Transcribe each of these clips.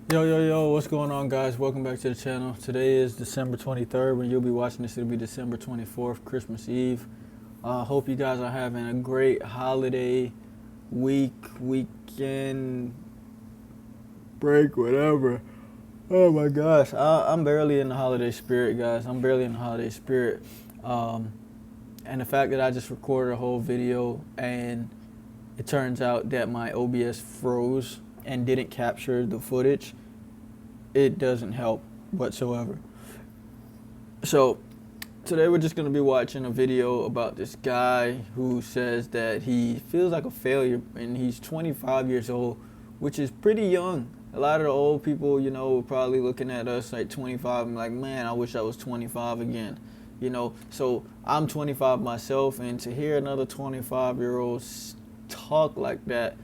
Yo, what's going on, guys? Welcome back to the channel. Today is December 23rd. When you'll be watching this, it'll be December 24th, Christmas Eve. Hope you guys are having a great holiday weekend, break, whatever. Oh my gosh, I'm barely in the holiday spirit, guys. I'm barely in the holiday spirit. And the fact that I just recorded a whole video and it turns out that my OBS froze and didn't capture the footage, it doesn't help whatsoever. So today we're just going to be watching a video about this guy who says that he feels like a failure and he's 25 years old, which is pretty young. A lot of the old people, probably looking at us like 25 and like, man, I wish I was 25 again. So I'm 25 myself, and to hear another 25-year-old talk like that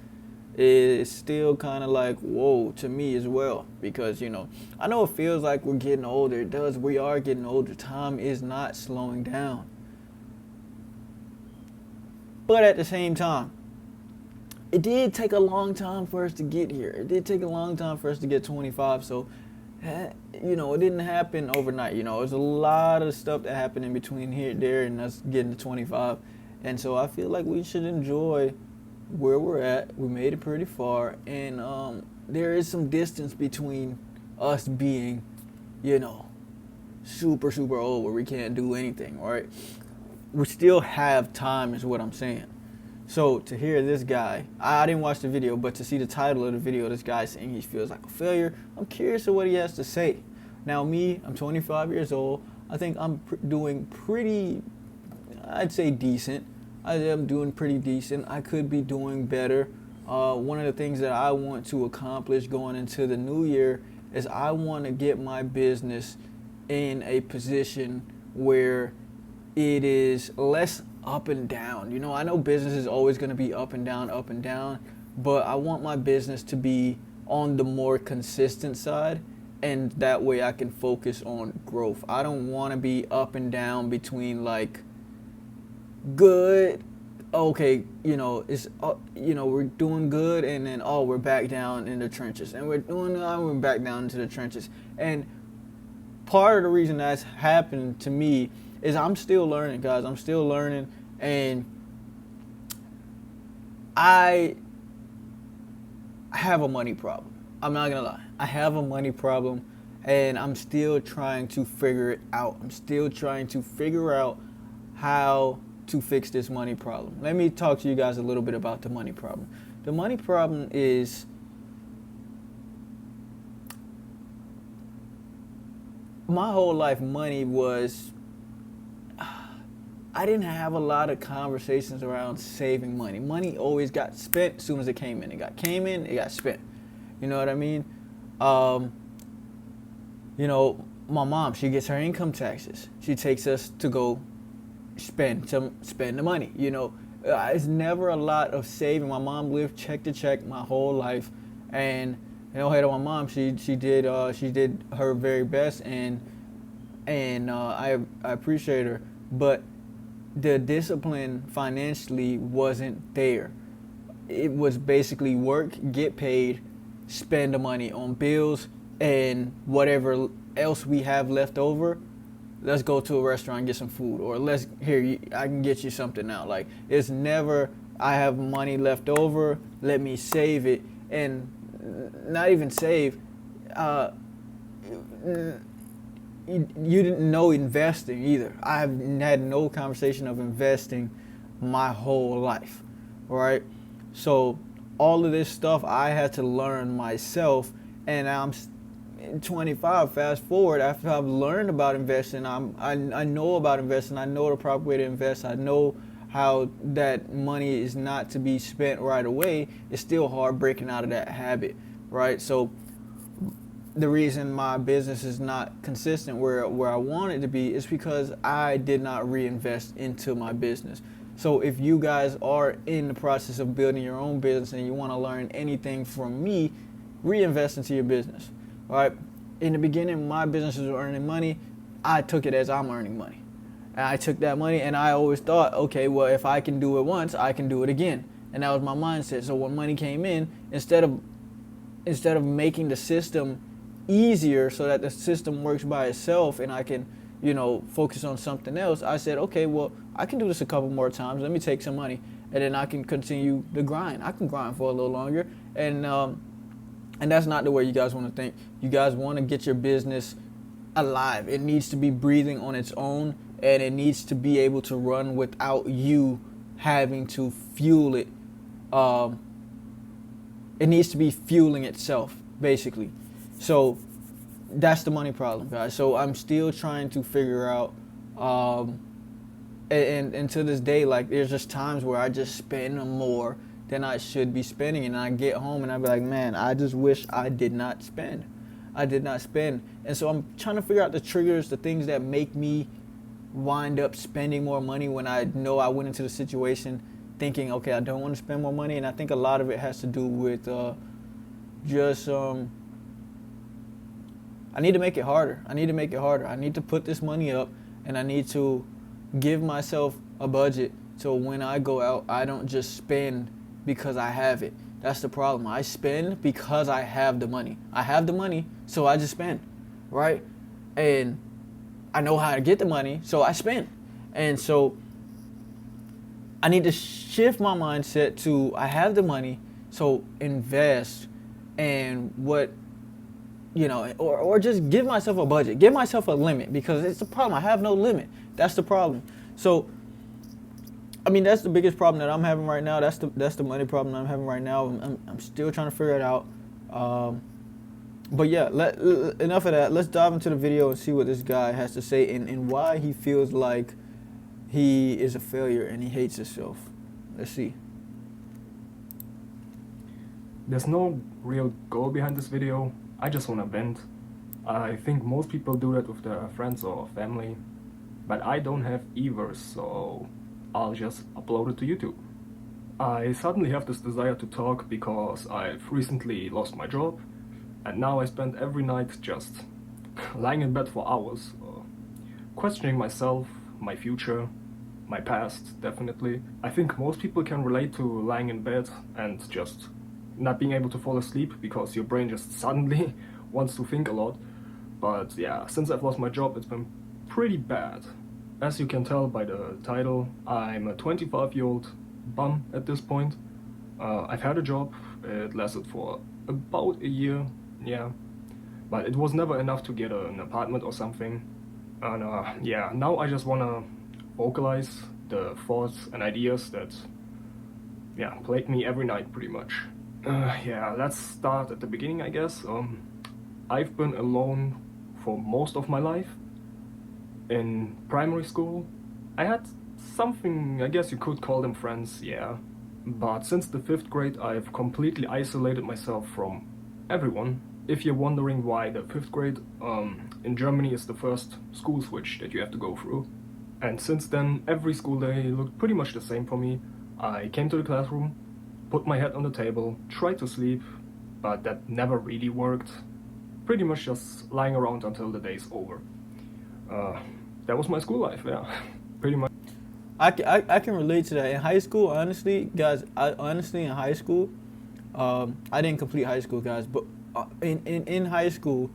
is still kind of like, whoa, to me as well. Because, I know it feels like we're getting older. It does. We are getting older. Time is not slowing down. But at the same time, it did take a long time for us to get here. It did take a long time for us to get 25. So, it didn't happen overnight. There's a lot of stuff that happened in between here, there, and us getting to 25. And so I feel like we should enjoy where we're at. We made it pretty far, and there is some distance between us being, super old where we can't do anything, right? We still have time is what I'm saying. So to hear this guy, I didn't watch the video, but to see the title of the video, this guy saying he feels like a failure, I'm curious of what he has to say. Now me, I'm 25 years old. I think I'm doing pretty, I'd say decent. I am doing pretty decent. I could be doing better. One of the things that I want to accomplish going into the new year is I want to get my business in a position where it is less up and down. I know business is always going to be up and down, but I want my business to be on the more consistent side, and that way I can focus on growth. I don't want to be up and down between like good, okay, it's we're doing good, and then we're back down in the trenches, and we're back down into the trenches. And part of the reason that's happened to me is I'm still learning, guys. I'm still learning, and I have a money problem. I'm not gonna lie. I have a money problem, and I'm still trying to figure it out. I'm still trying to figure out how to fix this money problem. Let me talk to you guys a little bit about the money problem. The money problem is my whole life money was, I didn't have a lot of conversations around saving money. Money always got spent as soon as it came in. It got spent. You know what I mean? My mom, she gets her income taxes. She takes us to go spend the money. It's never a lot of saving. My mom lived check to check my whole life, and hey to my mom, she did her very best, and I appreciate her, but the discipline financially wasn't there. It was basically work, get paid, spend the money on bills, and whatever else we have left over, let's go to a restaurant and get some food, or I can get you something now. Like, it's never, I have money left over, let me save it. And not even save, you didn't know investing either. I have had no conversation of investing my whole life, right? So all of this stuff I had to learn myself, and I'm 25. Fast forward, after I've learned about investing, I know about investing. I know the proper way to invest. I know how that money is not to be spent right away. It's still hard breaking out of that habit, right? So the reason my business is not consistent where I want it to be is because I did not reinvest into my business. So if you guys are in the process of building your own business and you want to learn anything from me, reinvest into your business. All right. In the beginning, my business was earning money. I took it as I'm earning money. And I took that money, and I always thought, okay, well, if I can do it once, I can do it again. And that was my mindset. So when money came in, instead of instead of making the system easier so that the system works by itself and I can, focus on something else, I said, okay, well, I can do this a couple more times. Let me take some money, and then I can continue the grind. I can grind for a little longer, and that's not the way you guys want to think. You guys want to get your business alive. It needs to be breathing on its own, and it needs to be able to run without you having to fuel it. It needs to be fueling itself, basically. So that's the money problem, guys. So I'm still trying to figure out, and to this day, like, there's just times where I just spend more than I should be spending, and I get home and I be like, man, I just wish I did not spend. I did not spend. And so I'm trying to figure out the triggers, the things that make me wind up spending more money when I know I went into the situation thinking, okay, I don't want to spend more money. And I think a lot of it has to do with I need to make it harder. I need to put this money up, and I need to give myself a budget so when I go out, I don't just spend because I have it. That's the problem. I spend because I have the money. I have the money, so I just spend, right? And I know how to get the money, so I spend. And so I need to shift my mindset to I have the money, so invest. And or just give myself a budget, give myself a limit, because it's a problem. I have no limit. That's the problem. So, I mean, that's the biggest problem that I'm having right now. That's the money problem that I'm having right now. I'm still trying to figure it out. But yeah, enough of that. Let's dive into the video and see what this guy has to say and why he feels like he is a failure and he hates himself. Let's see. There's no real goal behind this video. I just want to vent. I think most people do that with their friends or family, but I don't have either, so I'll just upload it to YouTube. I suddenly have this desire to talk because I've recently lost my job, and now I spend every night just lying in bed for hours, questioning myself, my future, my past, definitely. I think most people can relate to lying in bed and just not being able to fall asleep because your brain just suddenly wants to think a lot. But yeah, since I've lost my job, it's been pretty bad. As you can tell by the title, I'm a 25-year-old bum at this point. I've had a job, it lasted for about a year, yeah, but it was never enough to get an apartment or something. And yeah, now I just wanna vocalize the thoughts and ideas that, yeah, plague me every night pretty much. Yeah, let's start at the beginning, I guess. I've been alone for most of my life. In primary school, I had something, I guess you could call them friends, yeah. But since the 5th grade, I've completely isolated myself from everyone. If you're wondering why the 5th grade, in Germany is the first school switch that you have to go through. And since then, every school day looked pretty much the same for me. I came to the classroom, put my head on the table, tried to sleep, but that never really worked. Pretty much just lying around until the day's over. That was my school life, yeah, pretty much. I can relate to that. In high school, honestly, guys, in high school, I didn't complete high school, guys, but in high school,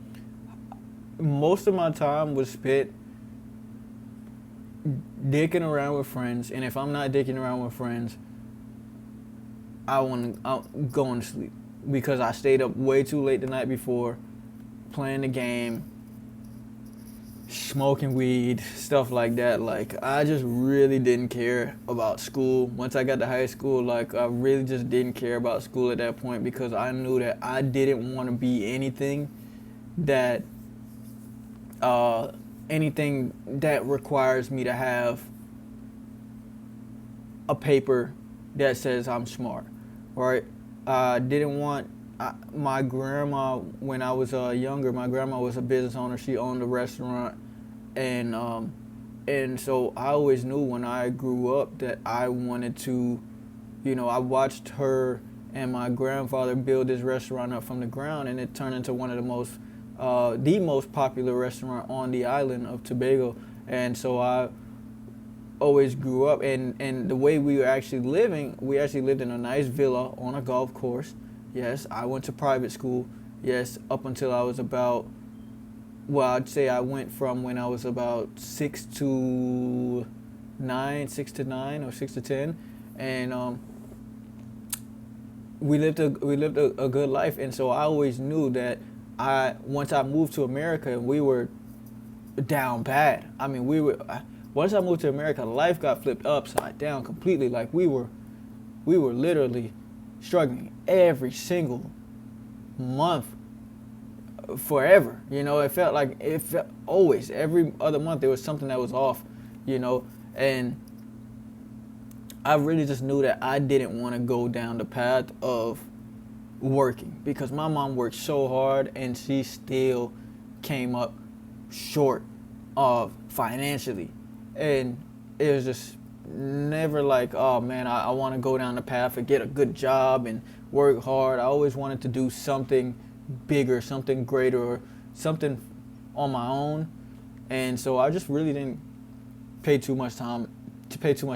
most of my time was spent dicking around with friends, and if I'm not dicking around with friends, I'm going to sleep because I stayed up way too late the night before, playing the game, smoking weed, stuff like that. Like, I just really didn't care about school. Once I got to high school, like, I really just didn't care about school at that point because I knew that I didn't want to be anything that requires me to have a paper that says I'm smart, right? I didn't want my grandma, when I was younger, my grandma was a business owner. She owned a restaurant, and so I always knew when I grew up that I wanted to, I watched her and my grandfather build this restaurant up from the ground, and it turned into one of the most popular restaurant on the island of Tobago. And so I always grew up, and the way we were actually living, we actually lived in a nice villa on a golf course. Yes, I went to private school. Yes, up until I was about, well, I'd say I went from when I was about 6 to 9 or 6 to 10, and we lived a good life. And so I always knew that I once I moved to America, and we were down bad. I mean, once I moved to America, life got flipped upside down completely. Like we were literally struggling every single month forever. It felt like always every other month there was something that was off, and I really just knew that I didn't want to go down the path of working because my mom worked so hard and she still came up short of financially. And it was just never like, oh man, I want to go down the path and get a good job and work hard. I always wanted to do something bigger, something greater, or something on my own. And so I just really didn't pay too much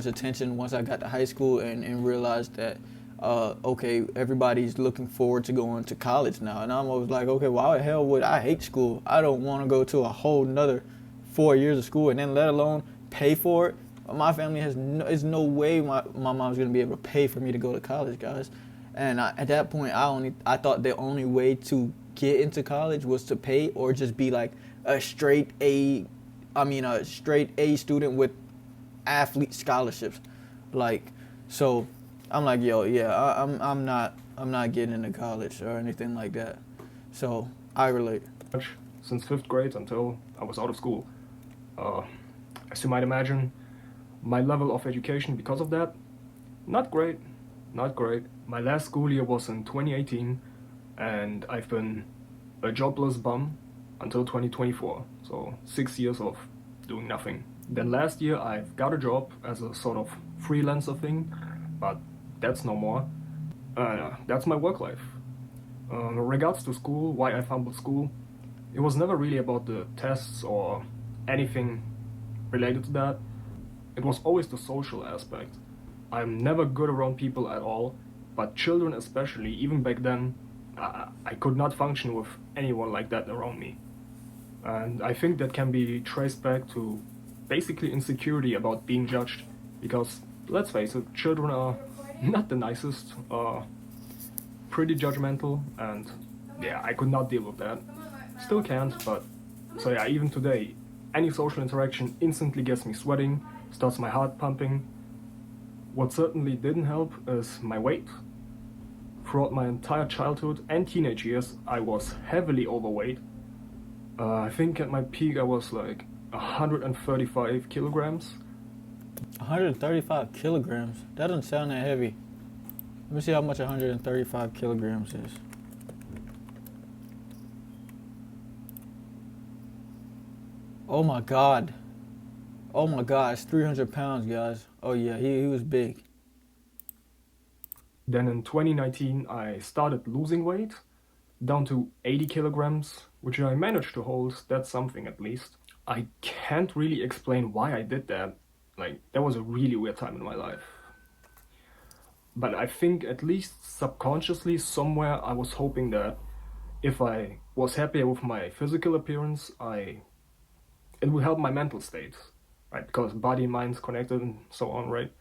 attention once I got to high school and realized that okay, everybody's looking forward to going to college now. And I'm always like, okay, why the hell would I hate school? I don't want to go to a whole nother 4 years of school and then let alone pay for it. My family there's no way my mom's going to be able to pay for me to go to college, guys. And at that point, I thought the only way to get into college was to pay or just be like a straight A student with athlete scholarships. Like, so I'm like, yo, yeah, I'm not getting into college or anything like that. So I relate. Since 5th grade until I was out of school. As you might imagine, my level of education because of that, not great, not great. My last school year was in 2018, and I've been a jobless bum until 2024, so 6 years of doing nothing. Then last year I've got a job as a sort of freelancer thing, but that's no more. That's my work life. In regards to school, why I fumbled school, it was never really about the tests or anything related to that. It was always the social aspect. I'm never good around people at all, but children especially, even back then, I could not function with anyone like that around me. And I think that can be traced back to basically insecurity about being judged, because let's face it, children are not the nicest, pretty judgmental, and yeah, I could not deal with that. Still can't, but so yeah, even today, any social interaction instantly gets me sweating, starts my heart pumping. What certainly didn't help is my weight. Throughout my entire childhood and teenage years, I was heavily overweight. I think at my peak I was like 135 kilograms. 135 kilograms? That doesn't sound that heavy. Let me see how much 135 kilograms is. Oh my god. Oh my god, it's 300 pounds, guys. Oh yeah, he was big. Then in 2019 I started losing weight, down to 80 kilograms, which I managed to hold. That's something at least. I can't really explain why I did that. Like, that was a really weird time in my life. But I think at least subconsciously somewhere I was hoping that if I was happier with my physical appearance, it would help my mental state, right? Because body and mind's connected and so on, right?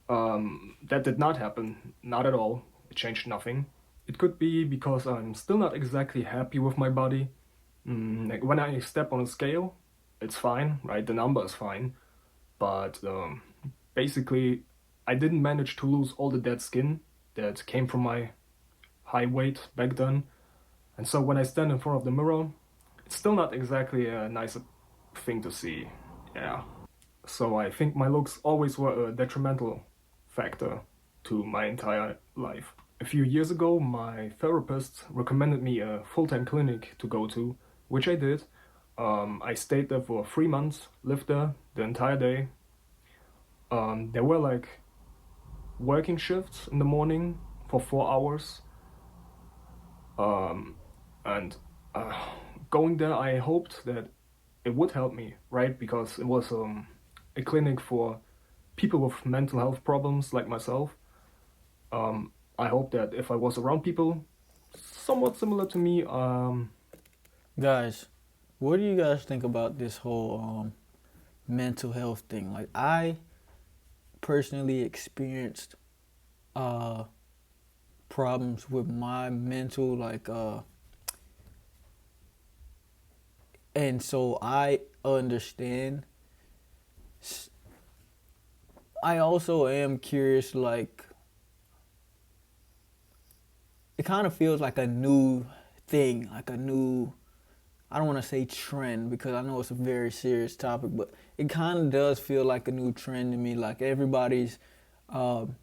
That did not happen, not at all. It changed nothing. It could be because I'm still not exactly happy with my body. Like when I step on a scale, it's fine, right? The number is fine. But basically, I didn't manage to lose all the dead skin that came from my high weight back then. And so when I stand in front of the mirror, it's still not exactly a nice thing to see. Yeah. So I think my looks always were a detrimental factor to my entire life. A few years ago, my therapist recommended me a full-time clinic to go to, which I did. I stayed there for 3 months, lived there the entire day. There were like working shifts in the morning for 4 hours. And going there, I hoped that it would help me, right? Because it was a clinic for people with mental health problems like myself. I hope that if I was around people somewhat similar to me, Guys, what do you guys think about this whole mental health thing? Like, I personally experienced uh problems with my mental, like, and so I understand. I also am curious, like, it kind of feels like a new thing, like a new, I don't want to say trend because I know it's a very serious topic, but it kind of does feel like a new trend to me. Like um,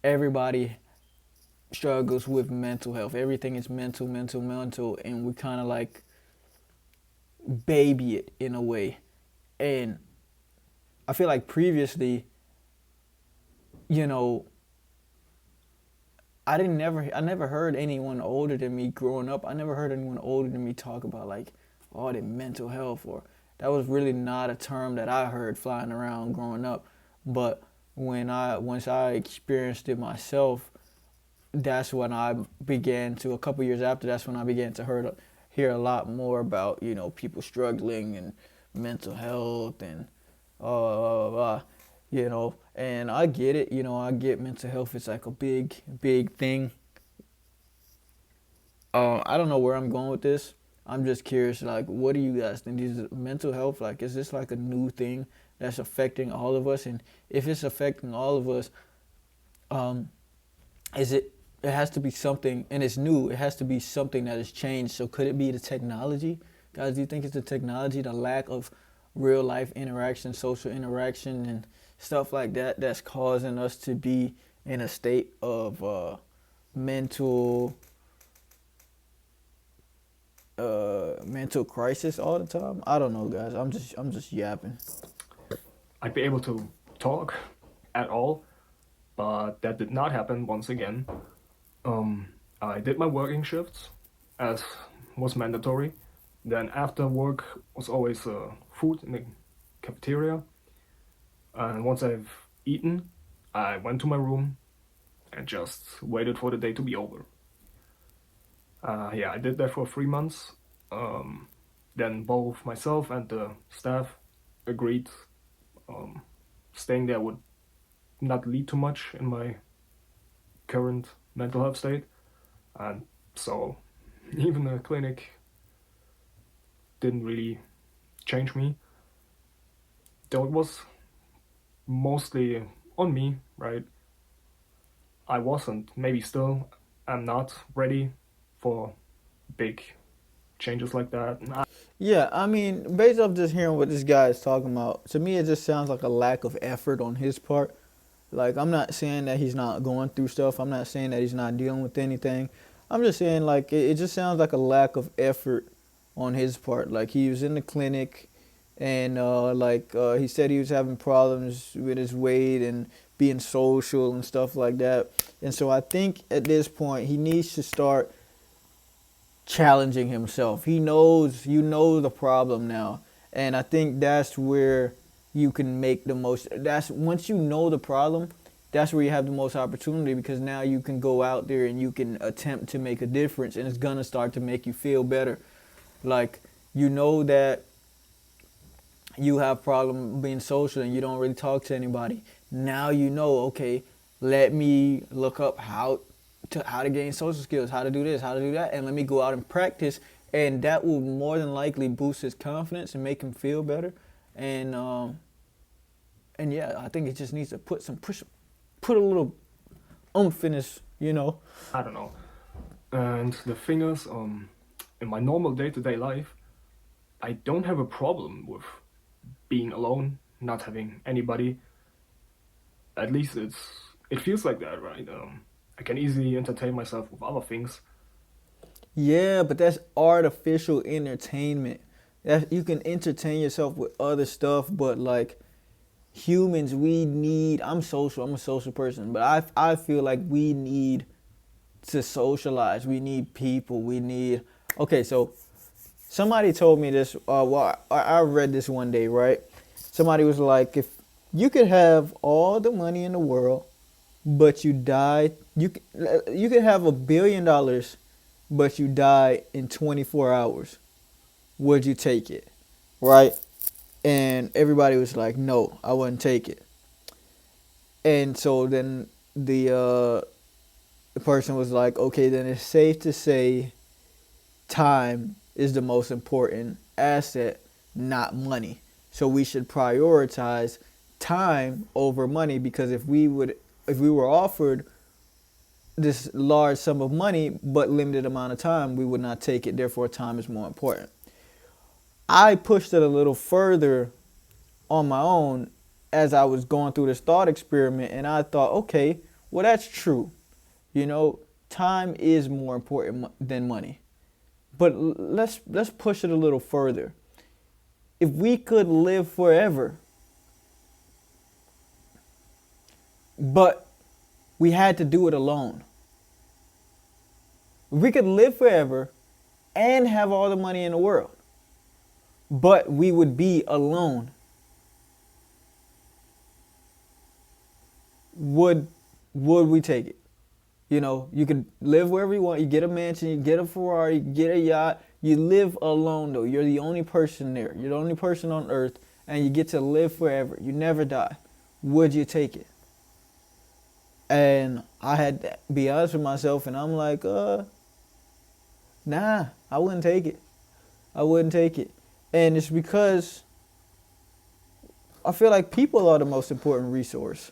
everybody struggles with mental health. Everything is mental, mental, mental, and we kind of like baby it in a way. And I feel like previously, you know, I never heard anyone older than me growing up. I never heard anyone older than me talk about like, oh, their mental health, or that was really not a term that I heard flying around growing up. But once I experienced it myself, that's when I began to, a couple years after, that's when I began to hear a lot more about, people struggling and mental health and and I get it, I get mental health. It's like a big, big thing. I don't know where I'm going with this. I'm just curious, like, what do you guys think? Is mental health, like, is this like a new thing that's affecting all of us? And if it's affecting all of us, um, is it has to be something, and it's new, it has to be something that has changed. So could it be the technology? Guys, do you think it's the technology, the lack of real life interaction, social interaction, and stuff like that that's causing us to be in a state of mental mental crisis all the time? I don't know, guys. I'm just yapping. I'd be able to talk at all, but that did not happen once again. I did my working shifts as was mandatory. Then after work was always food in the cafeteria. And once I've eaten, I went to my room and just waited for the day to be over. Yeah, I did that for 3 months. Um, then both myself and the staff agreed um, staying there would not lead to much in my current mental health state. And so even the clinic didn't really change me. Though it was mostly on me, right? I wasn't, maybe still, I'm not ready for big changes like that. Yeah, I mean, based off just hearing what this guy is talking about, to me it just sounds like a lack of effort on his part. Like, I'm not saying that he's not going through stuff. I'm not saying that he's not dealing with anything. I'm just saying, like, it just sounds like a lack of effort on his part. Like, he was in the clinic, and he said he was having problems with his weight and being social and stuff like that. And so I think at this point he needs to start challenging himself. He knows, the problem now. And I think that's where you can make the most. That's once you know the problem, that's where you have the most opportunity, because now you can go out there and you can attempt to make a difference, and it's gonna start to make you feel better. Like, that you have problem being social and you don't really talk to anybody. Now okay, let me look up how to gain social skills, how to do this, how to do that, and let me go out and practice, and that will more than likely boost his confidence and make him feel better. And yeah, I think it just needs to put a little oomph in his. I don't know. And the thing is, in my normal day-to-day life, I don't have a problem with being alone, not having anybody. At least it feels like that, right? I can easily entertain myself with other things. Yeah, but that's artificial entertainment. That you can entertain yourself with other stuff, but like humans, we need. I'm social. I'm a social person, but I feel like we need to socialize. We need people. We need. Okay, so somebody told me this. I read this one day, right? Somebody was like, if you could have all the money in the world, but you die. You could have $1 billion, but you die in 24 hours. Would you take it? Right? And everybody was like, no, I wouldn't take it. And so then the person was like, okay, then it's safe to say time is the most important asset, not money. So we should prioritize time over money, because if we were offered this large sum of money but limited amount of time, we would not take it. Therefore, time is more important. I pushed it a little further on my own as I was going through this thought experiment, and I thought, okay, well, that's true. You know, time is more important than money. But let's push it a little further. If we could live forever, but we had to do it alone. If we could live forever and have all the money in the world, but we would be alone, would we take it? You know, you could live wherever you want. You get a mansion, you get a Ferrari, you get a yacht. You live alone, though. You're the only person there. You're the only person on earth, and you get to live forever. You never die. Would you take it? And I had to be honest with myself, and I'm like, nah, I wouldn't take it. I wouldn't take it. And it's because I feel like people are the most important resource.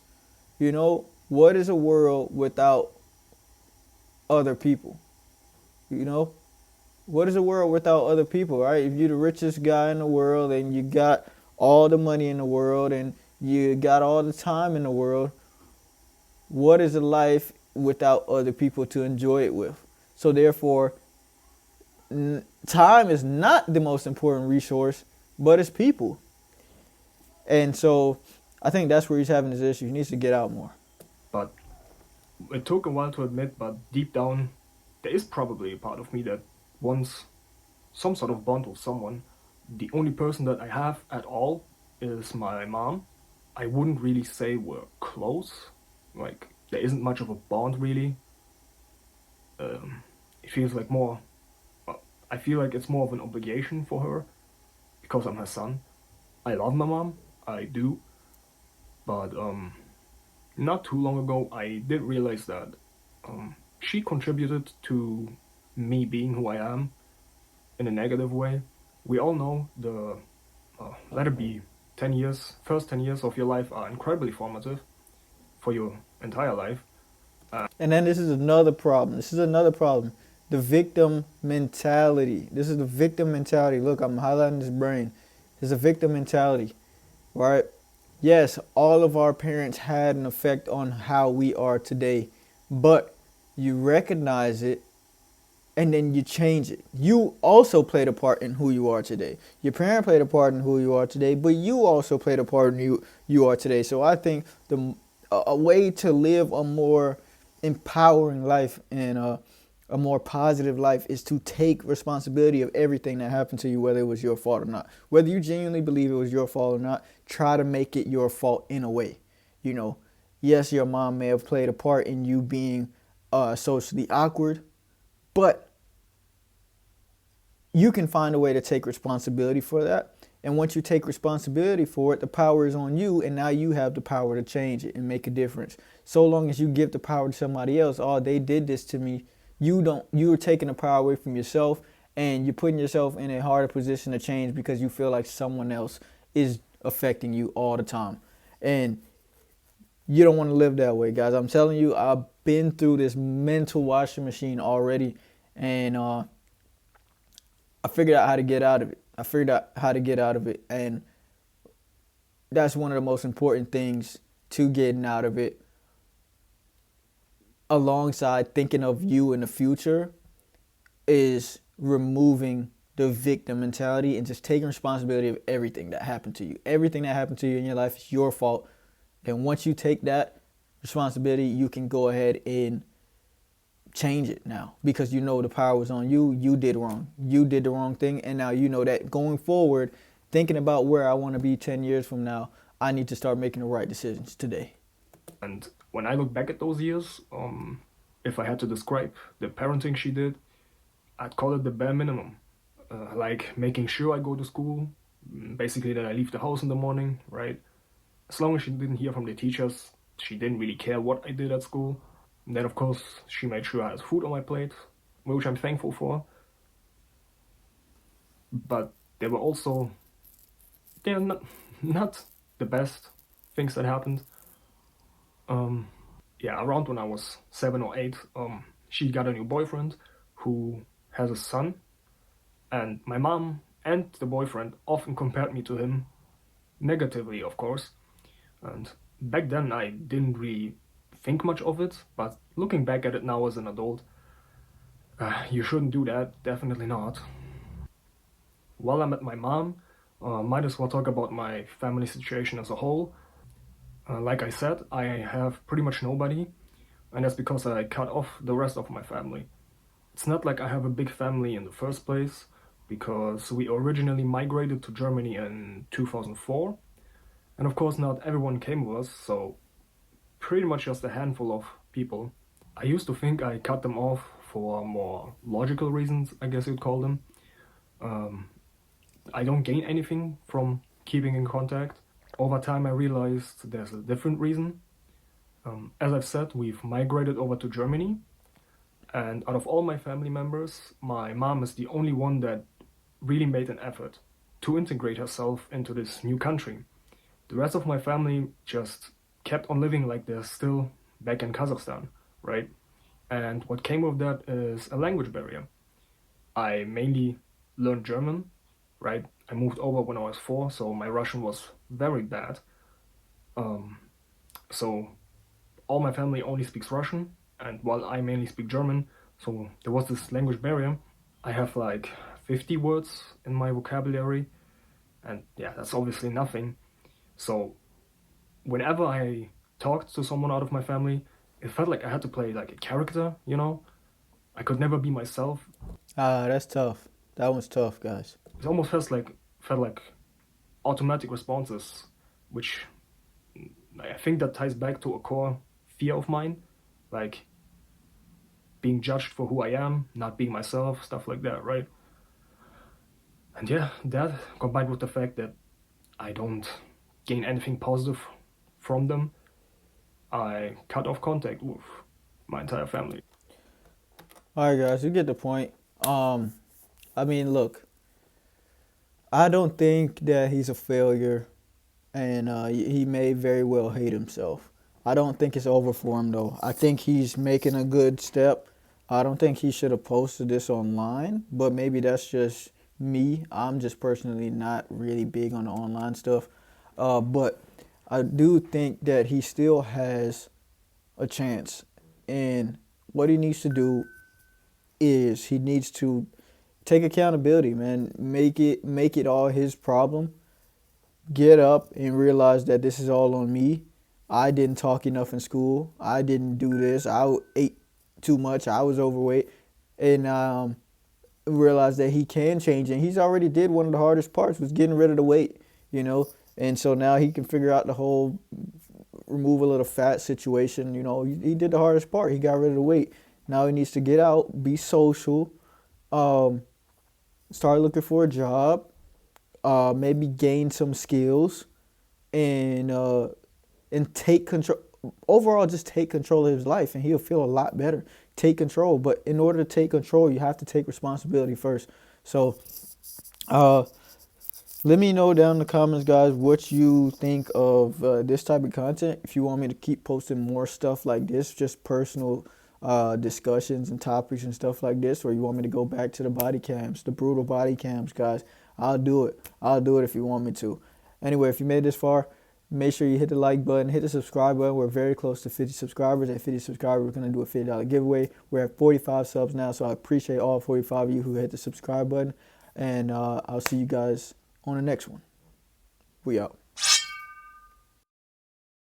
You know, what is a world without other people? You know, what is a world without other people, right? If you're the richest guy in the world and you got all the money in the world and you got all the time in the world, what is a life without other people to enjoy it with? So therefore, time is not the most important resource, but it's people. And so I think that's where he's having his issue. He needs to get out more. But it took a while to admit, but deep down, there is probably a part of me that wants some sort of bond with someone. The only person that I have at all is my mom. I wouldn't really say we're close. Like, there isn't much of a bond, really. It feels like more... I feel like it's more of an obligation for her, because I'm her son. I love my mom, I do. But, not too long ago, I did realize that she contributed to me being who I am in a negative way. We all know the, let it be 10 years, first 10 years of your life are incredibly formative for your entire life. And then this is another problem. The victim mentality. This is the victim mentality. Look, I'm highlighting this brain. It's a victim mentality, right? Yes, all of our parents had an effect on how we are today, but you recognize it and then you change it. You also played a part in who you are today. Your parent played a part in who you are today, but you also played a part in who you are today. So I think a way to live a more empowering life and a more positive life is to take responsibility of everything that happened to you, whether it was your fault or not. Whether you genuinely believe it was your fault or not, try to make it your fault in a way. You know, yes, your mom may have played a part in you being socially awkward, but you can find a way to take responsibility for that. And once you take responsibility for it, the power is on you, and now you have the power to change it and make a difference. So long as you give the power to somebody else, oh, they did this to me. You're taking the power away from yourself, and you're putting yourself in a harder position to change because you feel like someone else is affecting you all the time. And you don't want to live that way, guys. I'm telling you, I've been through this mental washing machine already, and I figured out how to get out of it. And that's one of the most important things to getting out of it, alongside thinking of you in the future, is removing the victim mentality and just taking responsibility of everything that happened to you. Everything that happened to you in your life is your fault. And once you take that responsibility, you can go ahead and change it now, because you know the power was on you. You did wrong. You did the wrong thing. And now you know that going forward, thinking about where I want to be 10 years from now, I need to start making the right decisions today. And when I look back at those years, if I had to describe the parenting she did, I'd call it the bare minimum. Like making sure I go to school, basically that I leave the house in the morning, right? As long as she didn't hear from the teachers, she didn't really care what I did at school. And then, of course, she made sure I had food on my plate, which I'm thankful for. But there were also, they're not the best things that happened. Yeah, around when I was 7 or 8, she got a new boyfriend who has a son, and my mom and the boyfriend often compared me to him, negatively, of course. And back then, I didn't really think much of it, but looking back at it now as an adult, you shouldn't do that, definitely not. While I'm at my mom, might as well talk about my family situation as a whole. Like I said, I have pretty much nobody, and that's because I cut off the rest of my family. It's not like I have a big family in the first place, because we originally migrated to Germany in 2004, and of course not everyone came with us, so pretty much just a handful of people. I used to think I cut them off for more logical reasons, I guess you'd call them. I don't gain anything from keeping in contact. Over time, I realized there's a different reason. As I've said, we've migrated over to Germany, and out of all my family members, my mom is the only one that really made an effort to integrate herself into this new country. The rest of my family just kept on living like they're still back in Kazakhstan, right? And what came with that is a language barrier. I mainly learned German, right? I moved over when I was 4, so my Russian was very bad. So all my family only speaks Russian, and while I mainly speak German, so there was this language barrier. I have like 50 words in my vocabulary, and yeah, that's obviously nothing. So whenever I talked to someone out of my family, it felt like I had to play like a character, you know? I could never be myself. That's tough. That one's tough, guys. It almost felt like automatic responses, which I think that ties back to a core fear of mine, like being judged for who I am, not being myself, stuff like that, right? And yeah, that combined with the fact that I don't gain anything positive from them, I cut off contact with my entire family. All right, guys, you get the point. I mean, look, I don't think that he's a failure, and he may very well hate himself. I don't think it's over for him, though. I think he's making a good step. I don't think he should have posted this online, but maybe that's just me. I'm just personally not really big on the online stuff. But I do think that he still has a chance. And what he needs to do is he needs to take accountability, man. Make it all his problem. Get up and realize that this is all on me. I didn't talk enough in school. I didn't do this. I ate too much. I was overweight. And realize that he can change. And he's already did one of the hardest parts was getting rid of the weight, you know. And so now he can figure out the whole removal of the fat situation. You know, he did the hardest part. He got rid of the weight. Now he needs to get out, be social, start looking for a job, maybe gain some skills, and take control. Overall, just take control of his life, and he'll feel a lot better. Take control, but in order to take control, you have to take responsibility first. So, let me know down in the comments, guys, what you think of this type of content. If you want me to keep posting more stuff like this, just personal discussions and topics and stuff like this, or you want me to go back to the body cams, the brutal body cams, guys, I'll do it. I'll do it if you want me to. Anyway, if you made it this far, make sure you hit the like button, hit the subscribe button. We're very close to 50 subscribers. At 50 subscribers, we're going to do a $50 giveaway. We're at 45 subs now, so I appreciate all 45 of you who hit the subscribe button. And I'll see you guys on the next one. We out.